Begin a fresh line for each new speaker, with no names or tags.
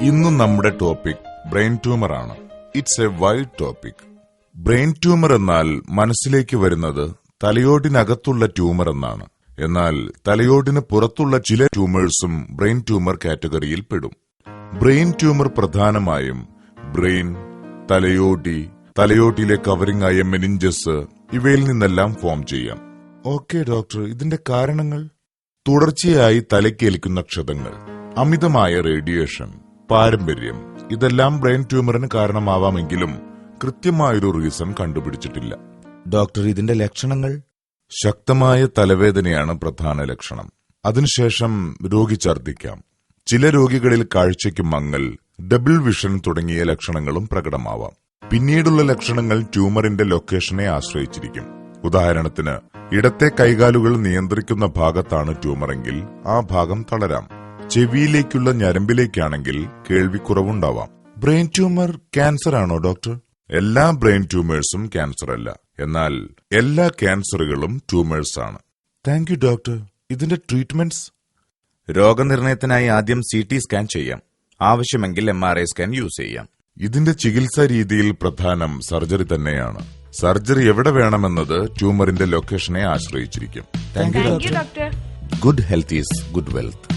ഇന്നും നമ്മുടെ topic brain tumour ആണ്. It's A wide topic. Brain tumour എന്നാൽ മനസ്സിലേക്ക് വരുന്നത് തലയോടിനകത്തുള്ള ട്യൂമർ എന്നാണ്. എന്നാൽ തലയോടിന് പുറത്തുള്ള ചില ട്യൂമേഴ്സും ബ്രെയിൻ ട്യൂമർ കാറ്റഗറിയിൽ പെടും. ബ്രെയിൻ ട്യൂമർ പ്രധാനമായും ബ്രെയിൻ, തലയോട്ടിലെ കവറിംഗ് ആയ മെനിഞ്ചസ് ഇവയിൽ നിന്നെല്ലാം ഫോം ചെയ്യാം. ഓക്കെ ഡോക്ടർ, ഇതിന്റെ കാരണങ്ങൾ? തുടർച്ചയായി തലയ്ക്കേൽക്കുന്ന ക്ഷതങ്ങൾ, അമിതമായ റേഡിയേഷൻ, പാരമ്പര്യം, ഇതെല്ലാം ബ്രെയിൻ ട്യൂമറിന് കാരണമാവാമെങ്കിലും കൃത്യമായൊരു റീസൺ കണ്ടുപിടിച്ചിട്ടില്ല.
ഡോക്ടർ, ഇതിന്റെ ലക്ഷണങ്ങൾ?
ശക്തമായ തലവേദനയാണ് പ്രധാന ലക്ഷണം. അതിനുശേഷം രോഗി ഛർദ്ദിക്കാം. ചില രോഗികളിൽ കാഴ്ചയ്ക്ക് മങ്ങൽ, ഡബിൾ വിഷൻ തുടങ്ങിയ ലക്ഷണങ്ങളും പ്രകടമാവാം. പിന്നീടുള്ള ലക്ഷണങ്ങൾ ട്യൂമറിന്റെ ലൊക്കേഷനെ ആശ്രയിച്ചിരിക്കും. ഉദാഹരണത്തിന്, ഇടത്തെ കൈകാലുകൾ നിയന്ത്രിക്കുന്ന ഭാഗത്താണ് ട്യൂമറെങ്കിൽ ആ ഭാഗം തളരാം. ചെവിയിലേക്കുള്ള ഞരമ്പിലേക്കാണെങ്കിൽ കേൾവിക്കുറവുണ്ടാവാം. ബ്രെയിൻ ട്യൂമർ ക്യാൻസർ ആണോ ഡോക്ടർ? എല്ലാ ബ്രെയിൻ ട്യൂമേഴ്സും ക്യാൻസർ അല്ല. എന്നാൽ എല്ലാ ക്യാൻസറുകളും ട്യൂമേഴ്സ് ആണ്. Thank you doctor. ഇതിന്റെ ട്രീറ്റ്മെന്റ്സ്?
രോഗനിർണയത്തിനായി ആദ്യം CT സ്കാൻ ചെയ്യാം. ആവശ്യമെങ്കിൽ MRI സ്കാൻ യൂസ് ചെയ്യാം.
ഇതിന്റെ ചികിത്സാ രീതിയിൽ പ്രധാനം സർജറി തന്നെയാണ്. സർജറി എവിടെ വേണമെന്നത് ട്യൂമറിന്റെ ലൊക്കേഷനെ ആശ്രയിച്ചിരിക്കും.
Thank you doctor. Good health is good wealth.